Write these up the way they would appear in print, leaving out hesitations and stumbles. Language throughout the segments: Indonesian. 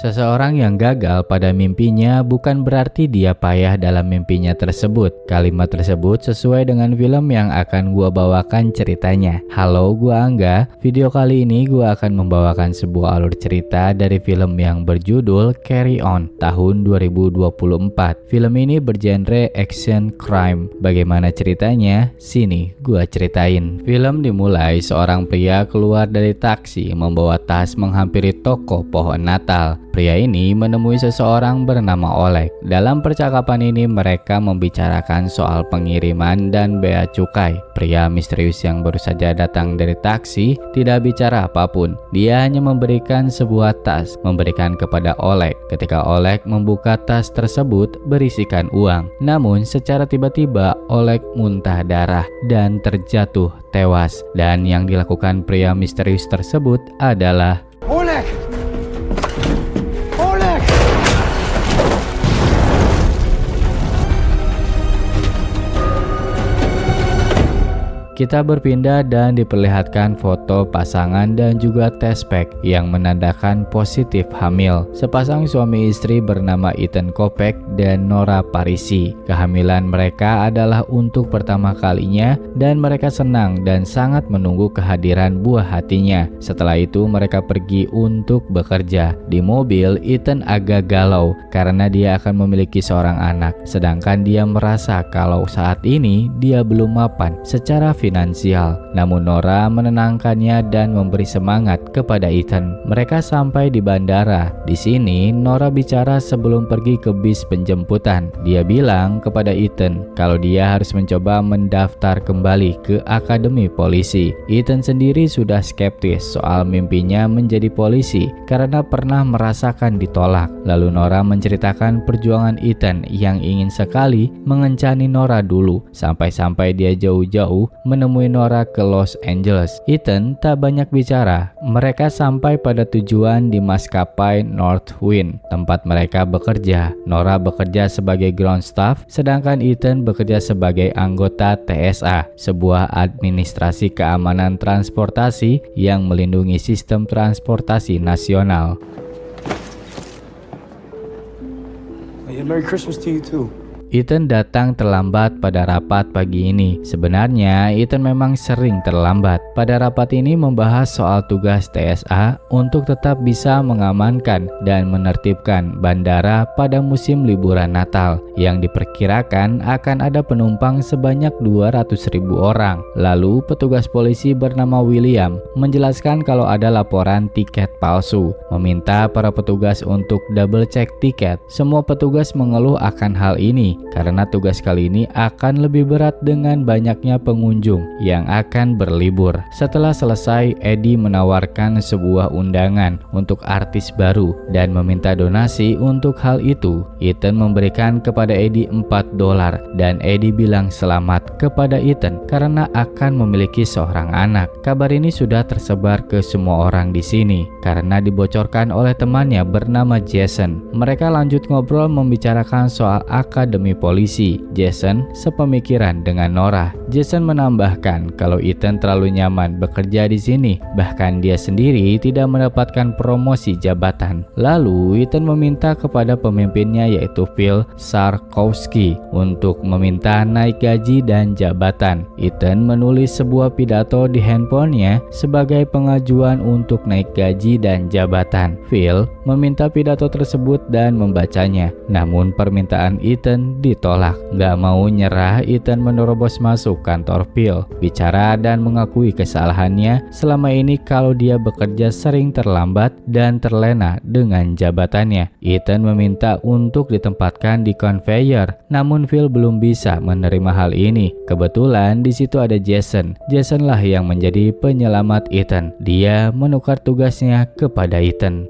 Seseorang yang gagal pada mimpinya bukan berarti dia payah dalam mimpinya tersebut. Kalimat tersebut sesuai dengan film yang akan gua bawakan ceritanya. Halo, gua Angga. Video kali ini gua akan membawakan sebuah alur cerita dari film yang berjudul Carry On tahun 2024. Film ini bergenre action crime. Bagaimana ceritanya? Sini gua ceritain. Film dimulai seorang pria keluar dari taksi membawa tas menghampiri toko pohon Natal. Pria ini menemui seseorang bernama Oleg. Dalam percakapan ini mereka membicarakan soal pengiriman dan bea cukai. Pria misterius yang baru saja datang dari taksi tidak bicara apapun. Dia hanya memberikan sebuah tas, memberikan kepada Oleg. Ketika Oleg membuka tas tersebut berisikan uang. Namun secara tiba-tiba Oleg muntah darah dan terjatuh tewas. Dan yang dilakukan pria misterius tersebut adalah Oleg! kita berpindah dan diperlihatkan foto pasangan dan juga test pack yang menandakan positif hamil. Sepasang suami istri bernama Ethan Kopek dan Nora Parisi. Kehamilan mereka adalah untuk pertama kalinya dan mereka senang dan sangat menunggu kehadiran buah hatinya. Setelah itu mereka pergi untuk bekerja. Di mobil, Ethan agak galau karena dia akan memiliki seorang anak. Sedangkan dia merasa kalau saat ini dia belum mapan secara finansial. Namun Nora menenangkannya dan memberi semangat kepada Ethan. Mereka sampai di bandara. Di sini Nora bicara sebelum pergi ke bis penjemputan. Dia bilang kepada Ethan kalau dia harus mencoba mendaftar kembali ke akademi polisi. Ethan sendiri sudah skeptis soal mimpinya menjadi polisi karena pernah merasakan ditolak. Lalu Nora menceritakan perjuangan Ethan yang ingin sekali mengencani Nora dulu sampai-sampai dia jauh-jauh menemui Nora ke Los Angeles. Ethan tak banyak bicara. Mereka sampai pada tujuan di maskapai Northwind, tempat mereka bekerja. Nora bekerja sebagai ground staff, sedangkan Ethan bekerja sebagai anggota TSA, sebuah administrasi keamanan transportasi yang melindungi sistem transportasi nasional. Merry Christmas to you too. Ethan datang terlambat pada rapat pagi ini. Sebenarnya Ethan memang sering terlambat. Pada rapat ini membahas soal tugas TSA untuk tetap bisa mengamankan dan menertibkan bandara pada musim liburan Natal yang diperkirakan akan ada penumpang sebanyak 200.000 orang. Lalu petugas polisi bernama William menjelaskan kalau ada laporan tiket palsu, meminta para petugas untuk double check tiket. Semua petugas mengeluh akan hal ini karena tugas kali ini akan lebih berat dengan banyaknya pengunjung yang akan berlibur. Setelah selesai, Eddie menawarkan sebuah undangan untuk artis baru dan meminta donasi untuk hal itu. Ethan memberikan kepada Eddie $4 dan Eddie bilang selamat kepada Ethan karena akan memiliki seorang anak. Kabar ini sudah tersebar ke semua orang di sini karena dibocorkan oleh temannya bernama Jason. Mereka lanjut ngobrol membicarakan soal akademi polisi. Jason sepemikiran dengan Nora. Jason menambahkan kalau Ethan terlalu nyaman bekerja di sini, bahkan dia sendiri tidak mendapatkan promosi jabatan. Lalu Ethan meminta kepada pemimpinnya yaitu Phil Sarkowski untuk meminta naik gaji dan jabatan. Ethan menulis sebuah pidato di handphonenya sebagai pengajuan untuk naik gaji dan jabatan. Phil meminta pidato tersebut dan membacanya. Namun permintaan Ethan ditolak. Gak mau nyerah, Ethan menerobos masuk kantor Phil, bicara dan mengakui kesalahannya selama ini kalau dia bekerja sering terlambat dan terlena dengan jabatannya. Ethan meminta untuk ditempatkan di conveyor, namun Phil belum bisa menerima hal ini. Kebetulan di situ ada Jason. Jason lah yang menjadi penyelamat Ethan. Dia menukar tugasnya kepada Ethan.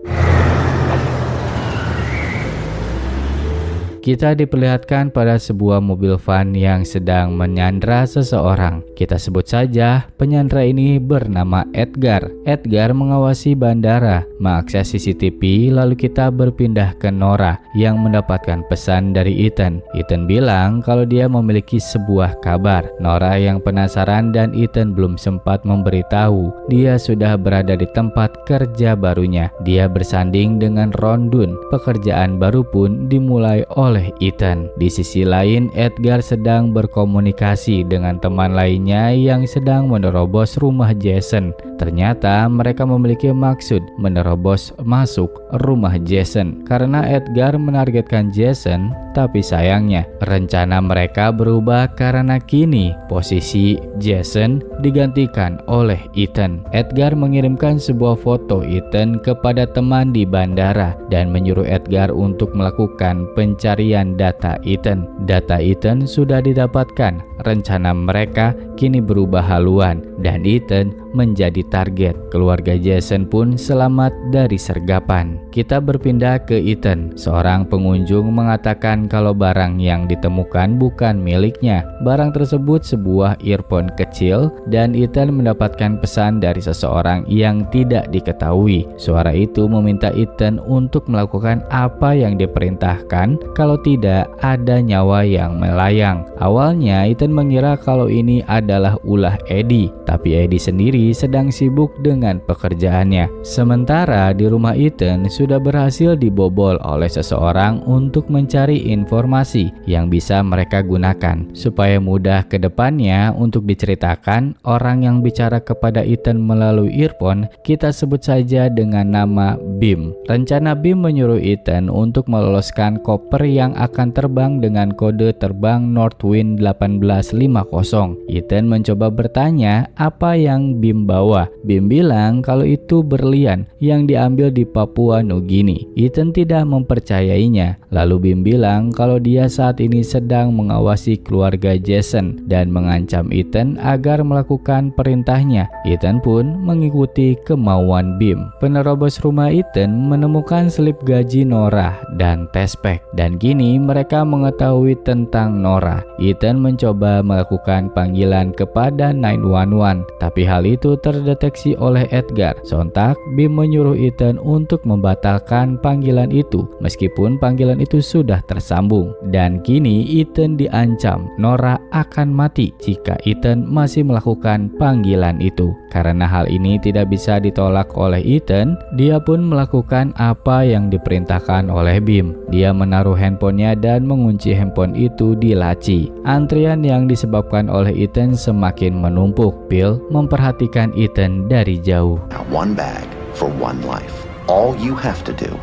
kita diperlihatkan pada sebuah mobil van yang sedang menyandra seseorang. Kita sebut saja penyandra ini bernama Edgar. Edgar mengawasi bandara, mengakses CCTV, lalu kita berpindah ke Nora yang mendapatkan pesan dari Ethan. Ethan bilang kalau dia memiliki sebuah kabar. Nora yang penasaran dan Ethan belum sempat memberitahu dia sudah berada di tempat kerja barunya. Dia bersanding dengan Ron Dunn. Pekerjaan baru pun dimulai oleh Ethan. Di sisi lain, Edgar sedang berkomunikasi dengan teman lainnya yang sedang menerobos rumah Jason. Ternyata mereka memiliki maksud menerobos masuk rumah Jason karena Edgar menargetkan Jason, tapi sayangnya rencana mereka berubah karena kini posisi Jason digantikan oleh Ethan. Edgar mengirimkan sebuah foto Ethan kepada teman di bandara dan menyuruh Edgar untuk melakukan pencarian data Ethan. Data Ethan sudah didapatkan. Rencana mereka kini berubah haluan dan Ethan menjadi target. Keluarga Jason pun selamat dari sergapan. Kita berpindah ke Ethan. Seorang pengunjung mengatakan kalau barang yang ditemukan bukan miliknya. Barang tersebut sebuah earphone kecil dan Ethan mendapatkan pesan dari seseorang yang tidak diketahui. Suara itu meminta Ethan untuk melakukan apa yang diperintahkan, kalau tidak ada nyawa yang melayang. Awalnya Ethan mengira kalau ini adalah ulah Eddie, tapi Eddie sendiri sedang sibuk dengan pekerjaannya. Sementara di rumah Ethan sudah berhasil dibobol oleh seseorang untuk mencari informasi yang bisa mereka gunakan supaya mudah ke depannya untuk diceritakan. Orang yang bicara kepada Ethan melalui earphone kita sebut saja dengan nama Bim. Rencana Bim menyuruh Ethan untuk meloloskan koper yang akan terbang dengan kode terbang Northwind 1850. Ethan mencoba bertanya apa yang Bim bawa. Bim bilang kalau itu berlian yang diambil di Papua Nugini. Ethan tidak mempercayainya. Lalu Bim bilang kalau dia saat ini sedang mengawasi keluarga Jason dan mengancam Ethan agar melakukan perintahnya. Ethan pun mengikuti kemauan Bim. Penerobos rumah Ethan menemukan slip gaji Nora dan tespek, dan kini mereka mengetahui tentang Nora. Ethan mencoba melakukan panggilan kepada 911, tapi hal itu terdeteksi oleh Edgar. Sontak Bim menyuruh Ethan untuk membatalkan panggilan itu meskipun panggilan itu sudah tersambung, dan kini Ethan diancam Nora akan mati jika Ethan masih melakukan panggilan itu. Karena hal ini tidak bisa ditolak oleh Ethan, dia pun melakukan apa yang diperintahkan oleh Bim. Dia menaruh handphonenya dan mengunci handphone itu di laci. Antrian yang disebabkan oleh Ethan semakin menumpuk. Bill memperhatikan Ethan dari jauh. One bag for one life. All you have to do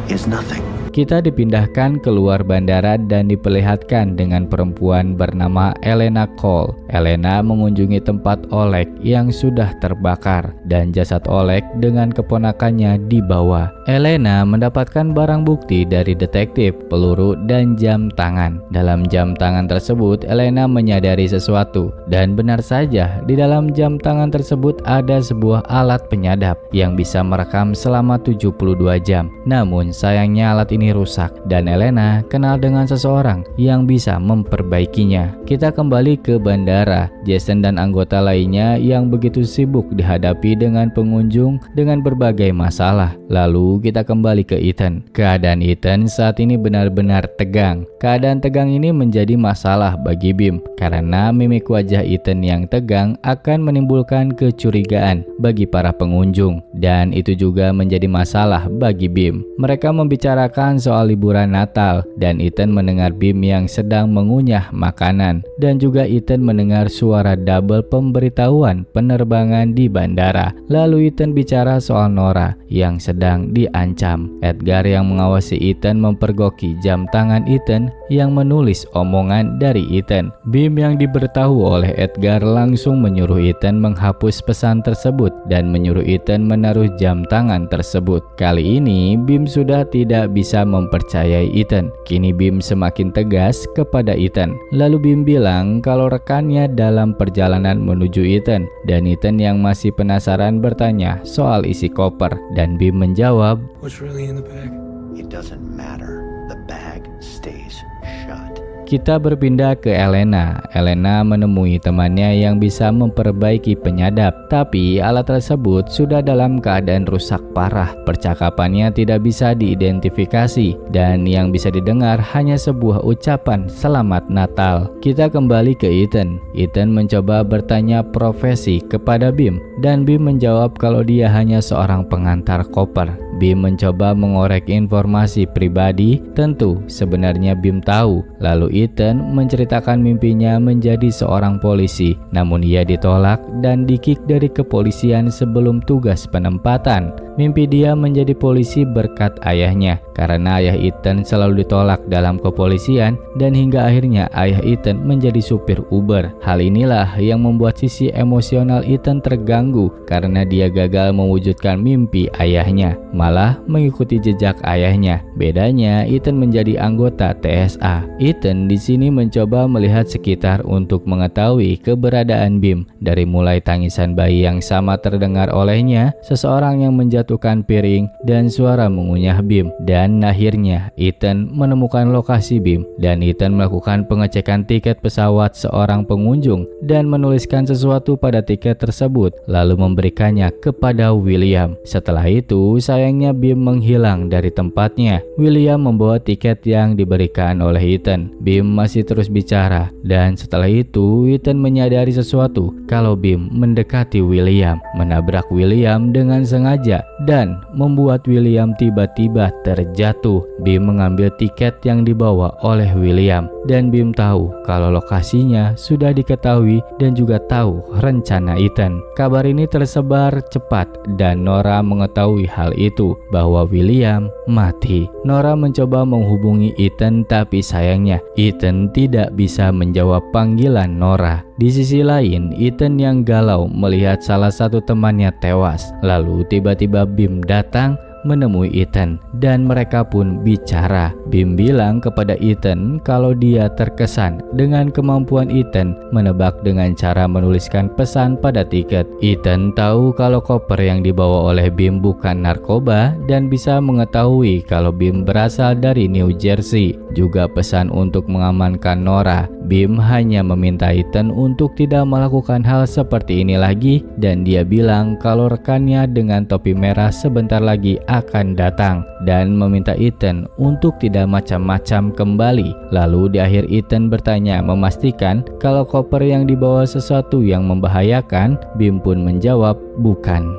is nothing. Kita dipindahkan keluar bandara dan diperlihatkan dengan perempuan bernama Elena Cole. Elena mengunjungi tempat Oleg yang sudah terbakar dan jasad Oleg dengan keponakannya dibawa. Elena mendapatkan barang bukti dari detektif, peluru dan jam tangan. Dalam jam tangan tersebut, Elena menyadari sesuatu, dan benar saja di dalam jam tangan tersebut ada sebuah alat penyadap yang bisa merekam selama 72 jam. Namun sayangnya alat ini rusak dan Elena kenal dengan seseorang yang bisa memperbaikinya. Kita kembali ke bandara. Jason dan anggota lainnya yang begitu sibuk dihadapi dengan pengunjung dengan berbagai masalah. Lalu kita kembali ke Ethan. Keadaan Ethan saat ini benar-benar tegang. Keadaan tegang ini menjadi masalah bagi Bim karena mimik wajah Ethan yang tegang akan menimbulkan kecurigaan bagi para pengunjung, dan itu juga menjadi masalah bagi Bim. Mereka membicarakan soal liburan Natal dan Ethan mendengar Bim yang sedang mengunyah makanan, dan juga Ethan mendengar suara double pemberitahuan penerbangan di bandara. Lalu Ethan bicara soal Nora yang sedang diancam. Edgar yang mengawasi Ethan mempergoki jam tangan Ethan yang menulis omongan dari Ethan. Bim yang diberitahu oleh Edgar langsung menyuruh Ethan menghapus pesan tersebut dan menyuruh Ethan menaruh jam tangan tersebut. Kali ini Bim sudah tidak bisa mempercayai Ethan. Kini Bim semakin tegas kepada Ethan. Lalu Bim bilang kalau rekannya dalam perjalanan menuju Ethan, dan Ethan yang masih penasaran bertanya soal isi koper, dan Bim menjawab, What's really in the bag? It doesn't matter. the bag stays shut. Kita berpindah ke Elena. Elena menemui temannya yang bisa memperbaiki penyadap, tapi alat tersebut sudah dalam keadaan rusak parah. Percakapannya tidak bisa diidentifikasi, dan yang bisa didengar hanya sebuah ucapan "Selamat Natal". Kita kembali ke Ethan. Ethan mencoba bertanya profesi kepada Bim, dan Bim menjawab kalau dia hanya seorang pengantar koper. Bim mencoba mengorek informasi pribadi. Tentu sebenarnya Bim tahu. Lalu Ethan menceritakan mimpinya menjadi seorang polisi, namun ia ditolak dan di-kick dari kepolisian sebelum tugas penempatan. Mimpi dia menjadi polisi berkat ayahnya, karena ayah Ethan selalu ditolak dalam kepolisian, dan hingga akhirnya ayah Ethan menjadi supir Uber. Hal inilah yang membuat sisi emosional Ethan terganggu karena dia gagal mewujudkan mimpi ayahnya, malah mengikuti jejak ayahnya. Bedanya, Ethan menjadi anggota TSA. Ethan di sini mencoba melihat sekitar untuk mengetahui keberadaan Bim, dari mulai tangisan bayi yang sama terdengar olehnya, seseorang yang menjatuhkan piring, dan suara mengunyah Bim. Dan akhirnya Ethan menemukan lokasi Bim, dan Ethan melakukan pengecekan tiket pesawat seorang pengunjung dan menuliskan sesuatu pada tiket tersebut, lalu memberikannya kepada William. Setelah itu, sayangnya Bim menghilang dari tempatnya. William membawa tiket yang diberikan oleh Ethan. Bim masih terus bicara, dan setelah itu Ethan menyadari sesuatu, kalau Bim mendekati William, menabrak William dengan sengaja, dan membuat William tiba-tiba terjatuh. Bim mengambil tiket yang dibawa oleh William, dan Bim tahu kalau lokasinya sudah diketahui dan juga tahu rencana Ethan. Kabar ini tersebar cepat dan Nora mengetahui hal itu, bahwa William mati. Nora mencoba menghubungi Ethan, tapi sayangnya Ethan tidak bisa menjawab panggilan Nora. Di sisi lain, Ethan yang galau melihat salah satu temannya tewas. Lalu tiba-tiba Bim datang menemui Ethan, dan mereka pun bicara. Bim bilang kepada Ethan kalau dia terkesan dengan kemampuan Ethan menebak dengan cara menuliskan pesan pada tiket. Ethan tahu kalau koper yang dibawa oleh Bim bukan narkoba, dan bisa mengetahui kalau Bim berasal dari New Jersey. Juga pesan untuk mengamankan Nora. Bim hanya meminta Ethan untuk tidak melakukan hal seperti ini lagi, dan dia bilang kalau rekannya dengan topi merah sebentar lagi akan datang, dan meminta Ethan untuk tidak macam-macam kembali. Lalu di akhir Ethan bertanya memastikan kalau koper yang dibawa sesuatu yang membahayakan. Bim pun menjawab bukan.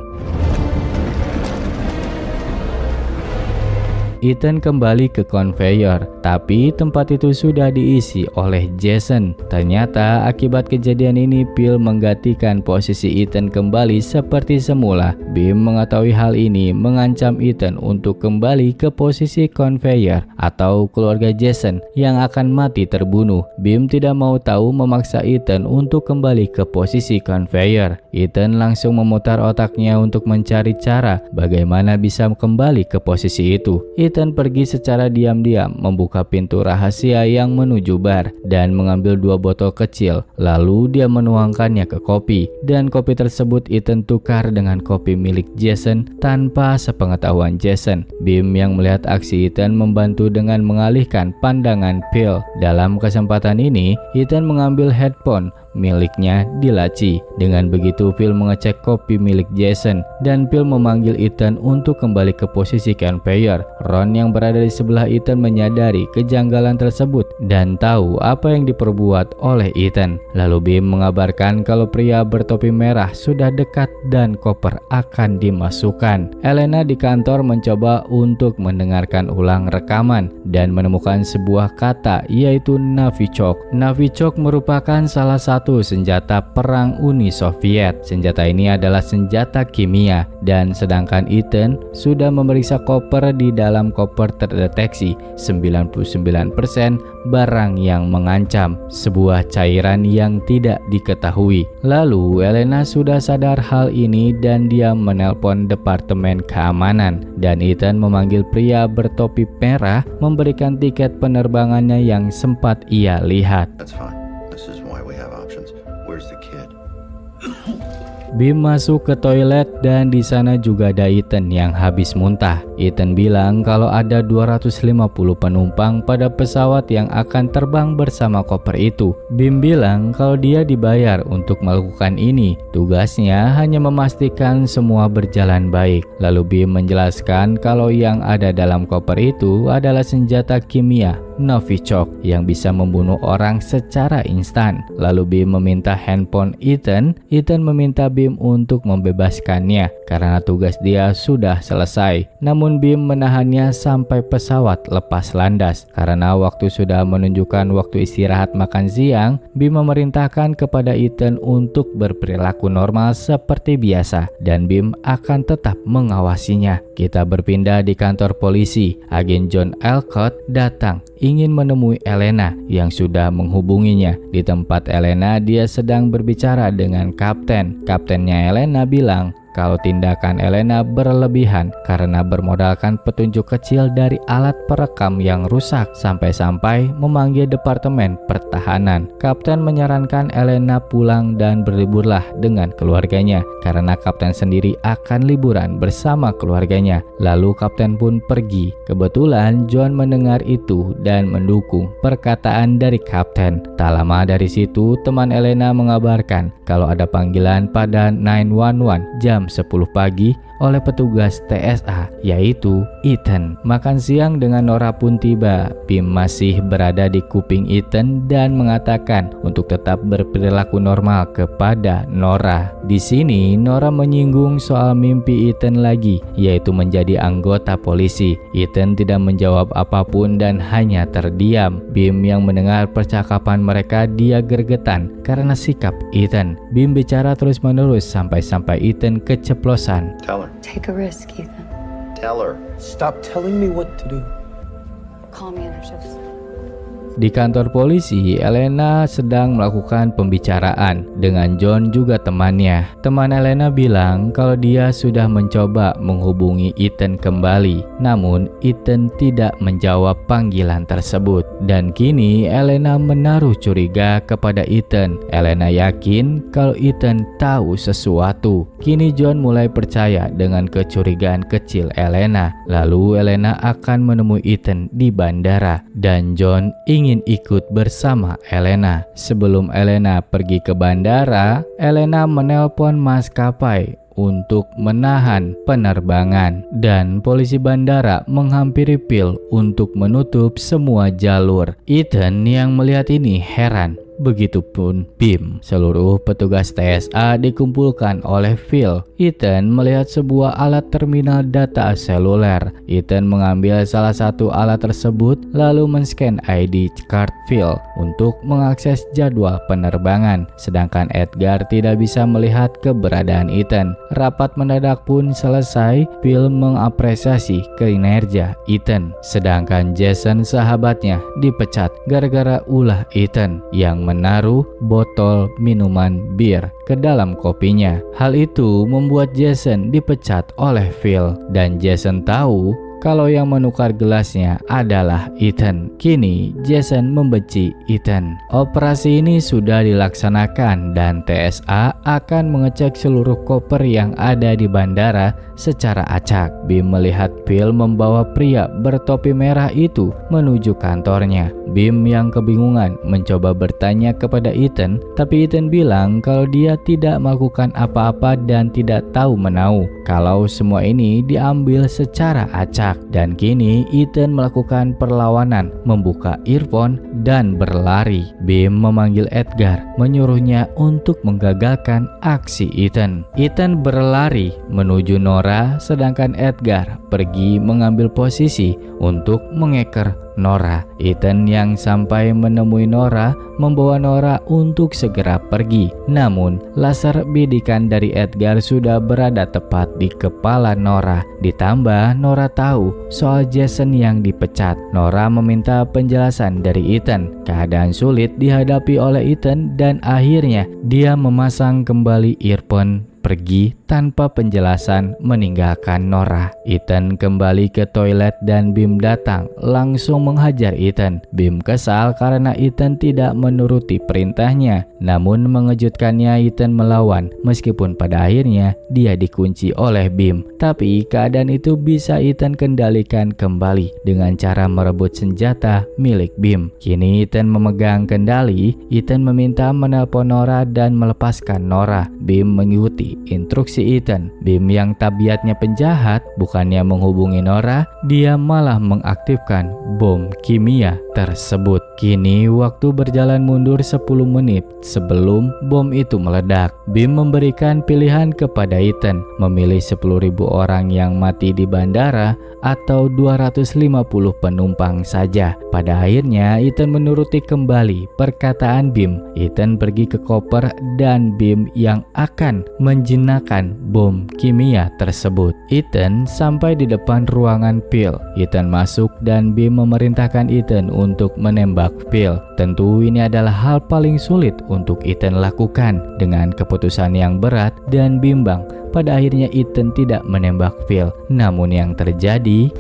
Ethan kembali ke konveyor, tapi tempat itu sudah diisi oleh Jason. Ternyata akibat kejadian ini, Phil menggantikan posisi Ethan kembali seperti semula. Bim mengetahui hal ini mengancam Ethan untuk kembali ke posisi konveyor atau keluarga Jason yang akan mati terbunuh. Bim tidak mau tahu, memaksa Ethan untuk kembali ke posisi konveyor. Ethan langsung memutar otaknya untuk mencari cara bagaimana bisa kembali ke posisi itu. Ethan pergi secara diam-diam, membuka pintu rahasia yang menuju bar, dan mengambil 2 botol kecil. Lalu dia menuangkannya ke kopi, dan kopi tersebut Ethan tukar dengan kopi milik Jason tanpa sepengetahuan Jason. Bim yang melihat aksi Ethan membantu dengan mengalihkan pandangan Phil. Dalam kesempatan ini, Ethan mengambil headphone miliknya di laci. Dengan begitu, Phil mengecek kopi milik Jason, dan Phil memanggil Ethan untuk kembali ke posisi konveyor. Ron yang berada di sebelah Ethan menyadari kejanggalan tersebut dan tahu apa yang diperbuat oleh Ethan. Lalu Bim mengabarkan kalau pria bertopi merah sudah dekat dan koper akan dimasukkan. Elena di kantor mencoba untuk mendengarkan ulang rekaman dan menemukan sebuah kata, yaitu Novichok. Novichok merupakan salah satu senjata perang Uni Soviet. Senjata ini adalah senjata kimia, dan sedangkan Ethan sudah memeriksa koper. Di dalam koper terdeteksi 99% barang yang mengancam, sebuah cairan yang tidak diketahui. Lalu Elena sudah sadar hal ini dan dia menelpon Departemen Keamanan, dan Ethan memanggil pria bertopi merah memberikan tiket penerbangannya yang sempat ia lihat. That's fine. This is why we have options. Where's the kid? Bim masuk ke toilet dan di sana juga ada Ethan yang habis muntah. Ethan bilang kalau ada 250 penumpang pada pesawat yang akan terbang bersama koper itu. Bim bilang kalau dia dibayar untuk melakukan ini. Tugasnya hanya memastikan semua berjalan baik. Lalu Bim menjelaskan kalau yang ada dalam koper itu adalah senjata kimia Novichok yang bisa membunuh orang secara instan. Lalu Bim meminta handphone Ethan. Ethan meminta Bim untuk membebaskannya karena tugas dia sudah selesai. Namun Bim menahannya sampai pesawat lepas landas. Karena waktu sudah menunjukkan waktu istirahat makan siang, Bim memerintahkan kepada Ethan untuk berperilaku normal seperti biasa dan Bim akan tetap mengawasinya. Kita berpindah di kantor polisi. Agen John Alcott datang ingin menemui Elena yang sudah menghubunginya. Di tempat Elena, dia sedang berbicara dengan kapten. Kaptennya Elena bilang kalau tindakan Elena berlebihan karena bermodalkan petunjuk kecil dari alat perekam yang rusak sampai-sampai memanggil Departemen Pertahanan. Kapten menyarankan Elena pulang dan berliburlah dengan keluarganya karena kapten sendiri akan liburan bersama keluarganya. Lalu kapten pun pergi. Kebetulan John mendengar itu dan mendukung perkataan dari kapten. Tak lama dari situ teman Elena mengabarkan kalau ada panggilan pada 911 jam 10 pagi oleh petugas TSA, yaitu Ethan. Makan siang dengan Nora pun tiba. Bim masih berada di kuping Ethan dan mengatakan untuk tetap berperilaku normal kepada Nora. Di sini Nora menyinggung soal mimpi Ethan lagi, yaitu menjadi anggota polisi. Ethan tidak menjawab apapun dan hanya terdiam. Bim yang mendengar percakapan mereka dia gergetan karena sikap Ethan. Bim bicara terus-menerus sampai Ethan keceplosan. Tell her. Take a risk, Ethan. Tell her. Stop telling me what to do. Call me in our shifts. Di kantor polisi, Elena sedang melakukan pembicaraan dengan John juga temannya. Teman Elena bilang kalau dia sudah mencoba menghubungi Ethan kembali, namun Ethan tidak menjawab panggilan tersebut. Dan kini Elena menaruh curiga kepada Ethan. Elena yakin kalau Ethan tahu sesuatu. Kini John mulai percaya dengan kecurigaan kecil Elena. Lalu Elena akan menemui Ethan di bandara dan John ingin ikut bersama Elena. Sebelum Elena pergi ke bandara, Elena menelpon maskapai untuk menahan penerbangan dan polisi bandara menghampiri Phil untuk menutup semua jalur. Ethan yang melihat ini heran. Begitupun Bim. Seluruh petugas TSA dikumpulkan oleh Phil. Ethan melihat sebuah alat terminal data seluler. Ethan mengambil salah satu alat tersebut lalu men-scan ID card Phil untuk mengakses jadwal penerbangan. Sedangkan Edgar tidak bisa melihat keberadaan Ethan. Rapat mendadak pun selesai. Phil mengapresiasi kinerja Ethan. Sedangkan Jason sahabatnya dipecat gara-gara ulah Ethan yang menaruh botol minuman bir ke dalam kopinya. Hal itu membuat Jason dipecat oleh Phil dan Jason tahu kalau yang menukar gelasnya adalah Ethan. Kini Jason membenci Ethan. Operasi ini sudah dilaksanakan dan TSA akan mengecek seluruh koper yang ada di bandara secara acak. Bim melihat Phil membawa pria bertopi merah itu menuju kantornya. Bim yang kebingungan mencoba bertanya kepada Ethan, tapi Ethan bilang kalau dia tidak melakukan apa-apa dan tidak tahu menau kalau semua ini diambil secara acak. Dan kini Ethan melakukan perlawanan, membuka earphone dan berlari. Bim memanggil Edgar, menyuruhnya untuk menggagalkan aksi Ethan. Ethan berlari menuju Nora, sedangkan Edgar pergi mengambil posisi untuk mengeker Nora. Ethan yang sampai menemui Nora membawa Nora untuk segera pergi. Namun laser bidikan dari Edgar sudah berada tepat di kepala Nora. Ditambah Nora tahu soal Jason yang dipecat. Nora meminta penjelasan dari Ethan. Keadaan sulit dihadapi oleh Ethan dan akhirnya dia memasang kembali earphone pergi tanpa penjelasan meninggalkan Nora. Ethan kembali ke toilet dan Bim datang langsung menghajar Ethan. Bim kesal karena Ethan tidak menuruti perintahnya. Namun mengejutkannya, Ethan melawan meskipun pada akhirnya dia dikunci oleh Bim. Tapi keadaan itu bisa Ethan kendalikan kembali dengan cara merebut senjata milik Bim. Kini Ethan memegang kendali. Ethan meminta menelpon Nora dan melepaskan Nora. Bim mengikuti instruksi Ethan. Bim yang tabiatnya penjahat bukannya menghubungi Nora, dia malah mengaktifkan bom kimia tersebut. Kini waktu berjalan mundur 10 menit sebelum bom itu meledak. Bim memberikan pilihan kepada Ethan memilih 10.000 orang yang mati di bandara atau 250 penumpang saja. Pada akhirnya Ethan menuruti kembali perkataan Bim. Ethan pergi ke koper dan Bim yang akan menjinakkan bom kimia tersebut. Ethan sampai di depan ruangan Phil. Ethan masuk dan Bim memerintahkan Ethan untuk menembak Phil. Tentu ini adalah hal paling sulit untuk Ethan lakukan. Dengan keputusan yang berat dan bimbang, pada akhirnya Ethan tidak menembak Phil. Namun yang terjadi,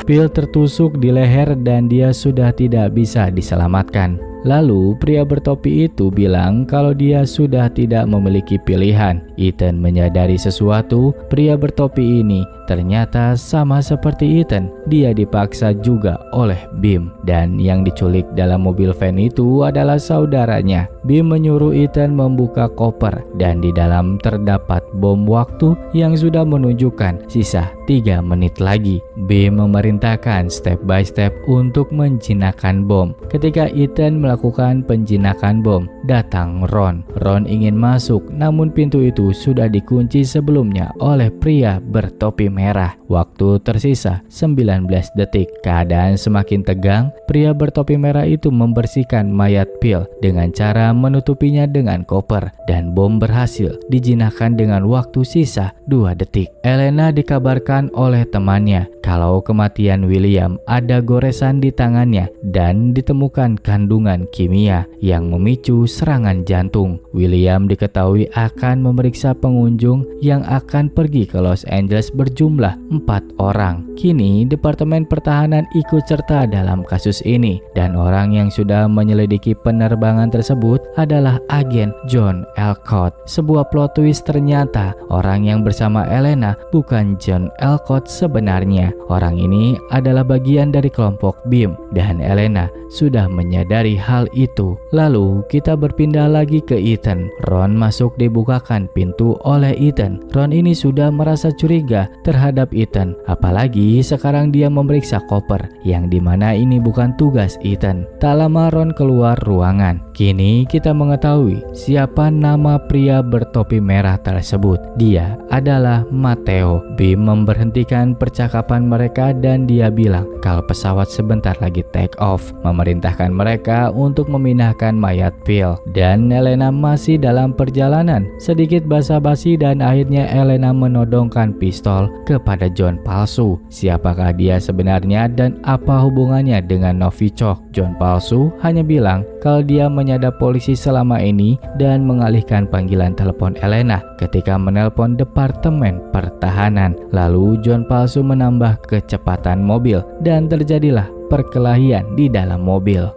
Phil tertusuk di leher dan dia sudah tidak bisa diselamatkan. Lalu pria bertopi itu bilang kalau dia sudah tidak memiliki pilihan. Ethan menyadari sesuatu, pria bertopi ini ternyata sama seperti Ethan. Dia dipaksa juga oleh Bim, dan yang diculik dalam mobil van itu adalah saudaranya. Bim menyuruh Ethan membuka koper dan di dalam terdapat bom waktu yang sudah menunjukkan sisa 3 menit lagi. Bim memerintahkan step by step untuk menjinakkan bom. Ketika Ethan melakukan penjinakan bom, datang Ron. Ron ingin masuk, namun pintu itu sudah dikunci sebelumnya oleh pria bertopi merah. Waktu tersisa 19 detik. Keadaan semakin tegang. Pria bertopi merah itu membersihkan mayat Phil dengan cara menutupinya dengan koper, dan bom berhasil dijinakkan dengan waktu sisa 2 detik. Elena dikabarkan oleh temannya kalau kematian William ada goresan di tangannya dan ditemukan kandungan kimia yang memicu serangan jantung. William diketahui akan memeriksa pengunjung yang akan pergi ke Los Angeles berjumlah 4 orang. Kini Departemen Pertahanan ikut serta dalam kasus ini, dan orang yang sudah menyelidiki penerbangan tersebut adalah agen John Alcott. Sebuah plot twist, ternyata orang yang bersama Elena bukan John Alcott sebenarnya. Orang ini adalah bagian dari kelompok Bim, dan Elena sudah menyadari hal itu. Lalu kita berpindah lagi ke Ethan. Ron masuk, dibukakan pintu oleh Ethan. Ron ini sudah merasa curiga terhadap Ethan, apalagi sekarang dia memeriksa koper yang dimana ini bukan tugas Ethan. Tak lama Ron keluar ruangan. Kini kita mengetahui siapa nama pria bertopi merah tersebut. Dia adalah Matteo. Bim memberhentikan percakapan mereka dan dia bilang kalau pesawat sebentar lagi take off, memerintahkan mereka untuk memindahkan mayat Phil. Dan Elena masih dalam perjalanan. Sedikit basa-basi dan akhirnya Elena menodongkan pistol kepada John palsu. Siapakah dia sebenarnya dan apa hubungannya dengan Novichok? John palsu hanya bilang kalau dia menyadap polisi selama ini dan mengalihkan panggilan telepon Elena ketika menelpon Departemen Pertahanan. Lalu John palsu menambah kecepatan mobil dan terjadilah perkelahian di dalam mobil.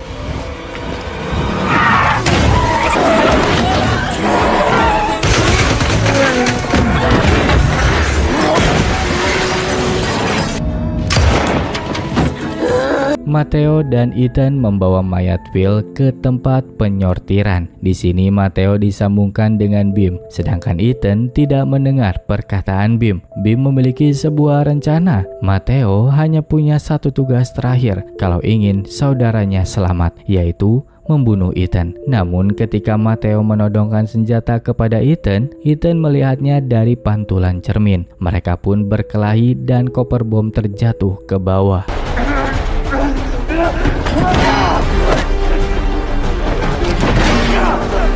Matteo dan Ethan membawa mayat Phil ke tempat penyortiran. Di sini Matteo disambungkan dengan Bim, sedangkan Ethan tidak mendengar perkataan Bim. Bim memiliki sebuah rencana. Matteo hanya punya satu tugas terakhir kalau ingin saudaranya selamat, yaitu membunuh Ethan. Namun ketika Matteo menodongkan senjata kepada Ethan, Ethan melihatnya dari pantulan cermin. Mereka pun berkelahi dan koper bom terjatuh ke bawah.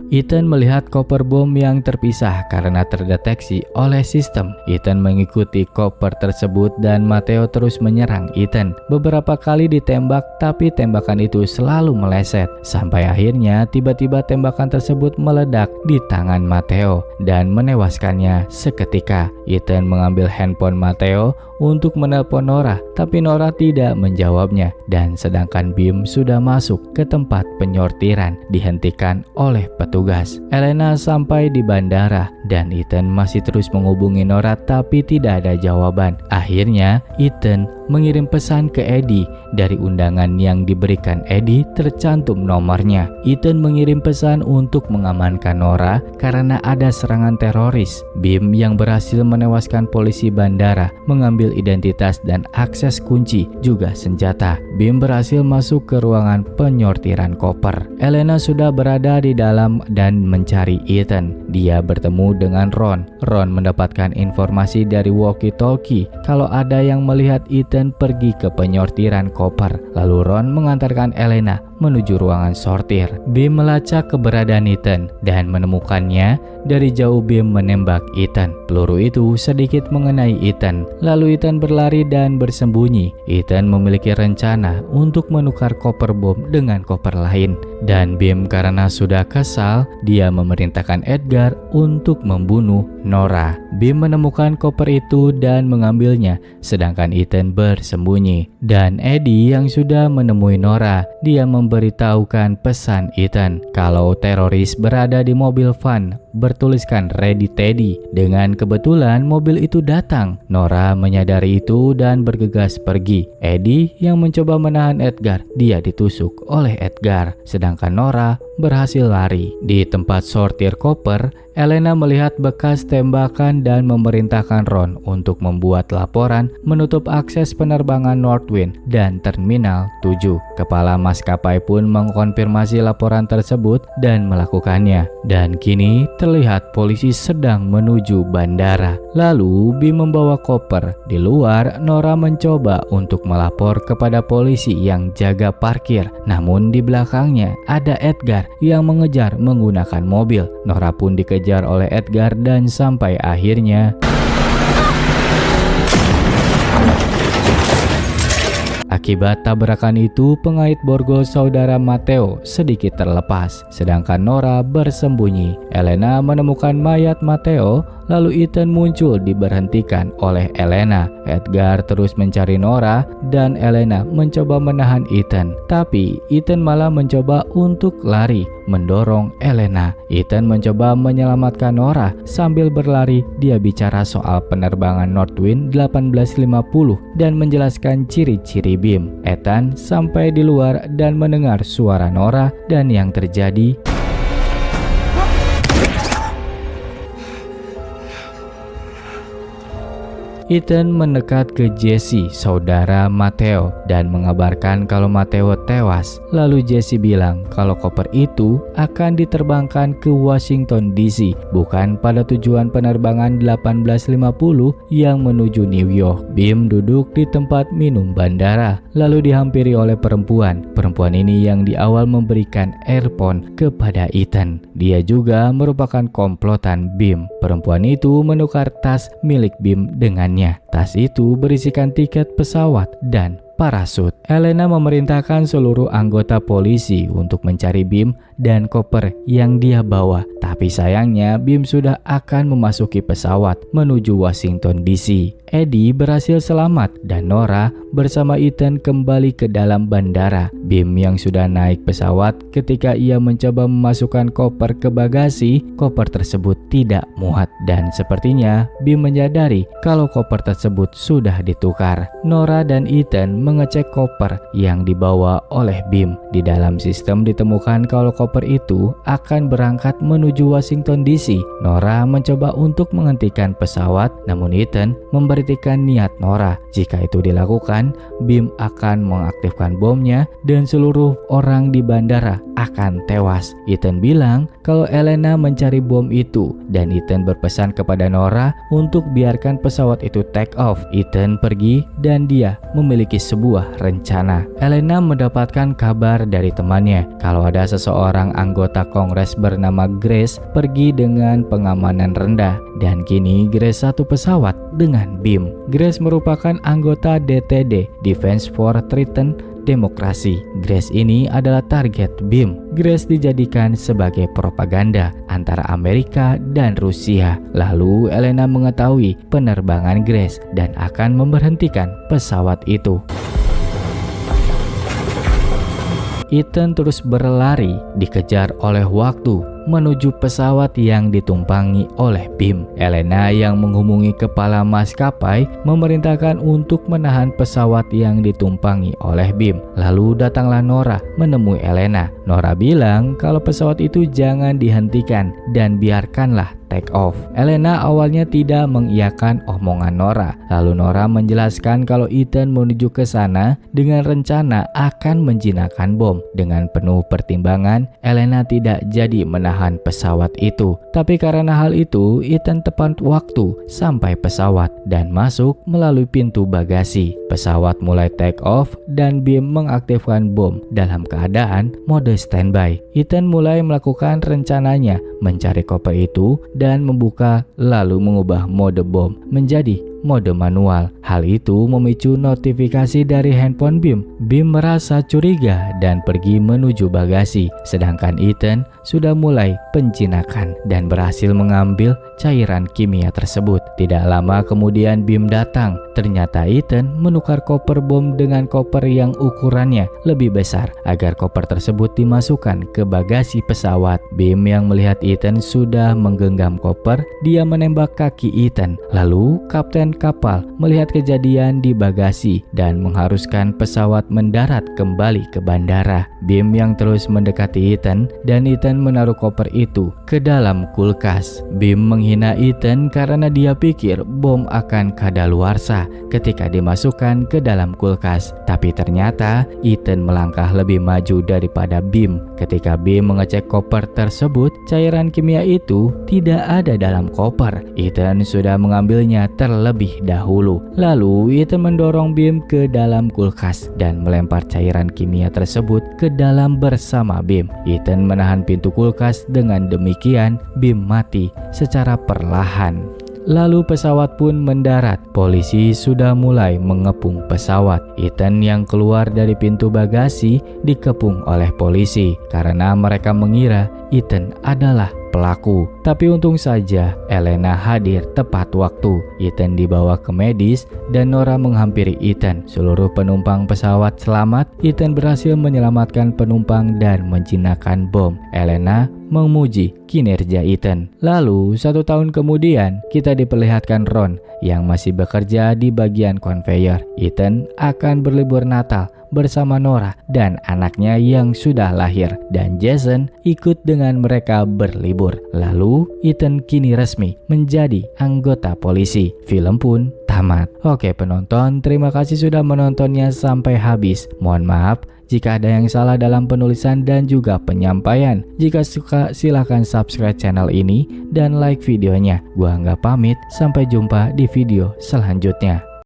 Ethan melihat koper bom yang terpisah karena terdeteksi oleh sistem. Ethan mengikuti koper tersebut dan Matteo terus menyerang Ethan. Beberapa kali ditembak, tapi tembakan itu selalu meleset. Sampai akhirnya tiba-tiba tembakan tersebut meledak di tangan Matteo dan menewaskannya seketika. Ethan mengambil handphone Matteo untuk menelpon Nora, tapi Nora tidak menjawabnya. Dan sedangkan Bim sudah masuk ke tempat penyortiran, dihentikan oleh petugas. Elena sampai di bandara dan Ethan masih terus menghubungi Nora tapi tidak ada jawaban. Akhirnya Ethan mengirim pesan ke Eddie. Dari undangan yang diberikan Eddie tercantum nomornya. Ethan mengirim pesan untuk mengamankan Nora karena ada serangan teroris. Bim yang berhasil menewaskan polisi bandara mengambil identitas dan akses kunci, juga senjata. Bim berhasil masuk ke ruangan penyortiran koper. Elena sudah berada di dalam dan mencari Ethan. Dia bertemu dengan Ron. Ron mendapatkan informasi dari walkie-talkie kalau ada yang melihat Ethan pergi ke penyortiran koper. Lalu Ron mengantarkan Elena menuju ruangan sortir. Bim melacak keberadaan Ethan dan menemukannya. Dari jauh Bim menembak Ethan. Peluru itu sedikit mengenai Ethan. Lalu Ethan berlari dan bersembunyi. Ethan memiliki rencana untuk menukar koper bom dengan koper lain. Dan Bim karena sudah kesal, dia memerintahkan Edgar untuk membunuh Nora. Bim menemukan koper itu dan mengambilnya, sedangkan Ethan bersembunyi. Dan Eddie yang sudah menemui Nora, dia memberitahukan pesan Ethan kalau teroris berada di mobil van bertuliskan Ready Teddy. Dengan kebetulan mobil itu datang. Nora menyadari itu dan bergegas pergi. Eddie yang mencoba menahan Edgar, dia ditusuk oleh Edgar, sedangkan Nora berhasil lari. Di tempat sortir koper, Elena melihat bekas tembakan dan memerintahkan Ron untuk membuat laporan menutup akses penerbangan Northwind dan Terminal 7. Kepala maskapai pun mengkonfirmasi laporan tersebut dan melakukannya. Dan kini terlihat polisi sedang menuju bandara. Lalu Bim membawa koper. Di luar, Nora mencoba untuk melapor kepada polisi yang jaga parkir. Namun di belakangnya ada Edgar yang mengejar menggunakan mobil. Nora pun dikejar oleh Edgar dan sampai akhirnya akibat tabrakan itu, pengait borgol saudara Matteo sedikit terlepas, sedangkan Nora bersembunyi. Elena menemukan mayat Matteo, lalu Ethan muncul diberhentikan oleh Elena. Edgar terus mencari Nora dan Elena mencoba menahan Ethan, tapi Ethan malah mencoba untuk lari, mendorong Elena. Ethan mencoba menyelamatkan Nora. Sambil berlari, dia bicara soal penerbangan Northwind 1850 dan menjelaskan ciri-ciri Bim. Ethan sampai di luar dan mendengar suara Nora dan yang terjadi Ethan mendekat ke Jesse, saudara Matteo, dan mengabarkan kalau Matteo tewas. Lalu Jesse bilang kalau koper itu akan diterbangkan ke Washington DC, bukan pada tujuan penerbangan 1850 yang menuju New York. Bim duduk di tempat minum bandara, lalu dihampiri oleh perempuan. Perempuan ini yang di awal memberikan earphone kepada Ethan. Dia juga merupakan komplotan Bim. Perempuan itu menukar tas milik Bim dengannya. Tas itu berisikan tiket pesawat dan parasut. Elena memerintahkan seluruh anggota polisi untuk mencari Bim dan koper yang dia bawa. Tapi sayangnya Bim sudah akan memasuki pesawat menuju Washington DC. Eddie berhasil selamat dan Nora bersama Ethan kembali ke dalam bandara. Bim yang sudah naik pesawat, ketika ia mencoba memasukkan koper ke bagasi, koper tersebut tidak muat. Dan sepertinya Bim menyadari kalau koper tersebut sudah ditukar. Nora dan Ethan mengecek koper yang dibawa oleh Bim. Di dalam sistem ditemukan kalau koper itu akan berangkat menuju Washington DC. Nora mencoba untuk menghentikan pesawat, namun Ethan memberitakan niat Nora. Jika itu dilakukan, Bim akan mengaktifkan bomnya dan seluruh orang di bandara akan tewas. Ethan bilang kalau Elena mencari bom itu dan Ethan berpesan kepada Nora untuk biarkan pesawat itu take off. Ethan pergi dan dia memiliki sebuah rencana. Elena mendapatkan kabar dari temannya kalau ada seseorang anggota Kongres bernama Grace pergi dengan pengamanan rendah dan kini Grace satu pesawat dengan BIM. Grace merupakan anggota DTD, Defense for Triton Demokrasi. Grace ini adalah target BIM. Grace dijadikan sebagai propaganda antara Amerika dan Rusia. Lalu Elena mengetahui penerbangan Grace dan akan memberhentikan pesawat itu. Ethan terus berlari dikejar oleh waktu menuju pesawat yang ditumpangi oleh BIM. Elena yang menghubungi kepala maskapai memerintahkan untuk menahan pesawat yang ditumpangi oleh BIM. Lalu datanglah Nora menemui Elena. Nora bilang kalau pesawat itu jangan dihentikan dan biarkanlah take off. Elena awalnya tidak mengiyakan omongan Nora. Lalu Nora menjelaskan kalau Ethan menuju ke sana dengan rencana akan menjinakkan bom. Dengan penuh pertimbangan, Elena tidak jadi menahan pesawat itu. Tapi karena hal itu, Ethan tepat waktu sampai pesawat dan masuk melalui pintu bagasi. Pesawat mulai take off dan BIM mengaktifkan bom dalam keadaan mode standby. Ethan mulai melakukan rencananya mencari koper itu dan membuka lalu mengubah mode bom menjadi mode manual. Hal itu memicu notifikasi dari handphone BIM. BIM merasa curiga dan pergi menuju bagasi, sedangkan Ethan sudah mulai penjinakan dan berhasil mengambil cairan kimia tersebut. Tidak lama kemudian BIM datang. Ternyata Ethan menukar koper bom dengan koper yang ukurannya lebih besar agar koper tersebut dimasukkan ke bagasi pesawat. BIM yang melihat Ethan sudah menggenggam koper, dia menembak kaki Ethan. Lalu kapten kapal melihat kejadian di bagasi dan mengharuskan pesawat mendarat kembali ke bandara. BIM yang terus mendekati Ethan dan Ethan menaruh koper itu ke dalam kulkas. BIM menghina Ethan karena dia pikir bom akan kadaluarsa ketika dimasukkan ke dalam kulkas. Tapi ternyata Ethan melangkah lebih maju daripada BIM. Ketika BIM mengecek koper tersebut, cairan kimia itu tidak ada dalam koper. Ethan sudah mengambilnya terlebih dahulu. Lalu Ethan mendorong BIM ke dalam kulkas dan melempar cairan kimia tersebut ke dalam bersama BIM. Ethan menahan pintu kulkas, dengan demikian BIM mati secara perlahan. Lalu pesawat pun mendarat. Polisi sudah mulai mengepung pesawat. Ethan yang keluar dari pintu bagasi dikepung oleh polisi karena mereka mengira Ethan adalah pelaku. Tapi untung saja Elena hadir tepat waktu. Ethan dibawa ke medis dan Nora menghampiri Ethan. Seluruh penumpang pesawat selamat. Ethan berhasil menyelamatkan penumpang dan menjinakkan bom. Elena memuji kinerja Ethan. Lalu 1 tahun kemudian kita diperlihatkan Ron yang masih bekerja di bagian konveyor. Ethan akan berlibur Natal bersama Nora dan anaknya yang sudah lahir, dan Jason ikut dengan mereka berlibur. Lalu Ethan kini resmi menjadi anggota polisi. Film pun tamat. Oke penonton, terima kasih sudah menontonnya sampai habis. Mohon maaf jika ada yang salah dalam penulisan dan juga penyampaian. Jika suka silahkan subscribe channel ini dan like videonya. Gua Angga pamit, sampai jumpa di video selanjutnya.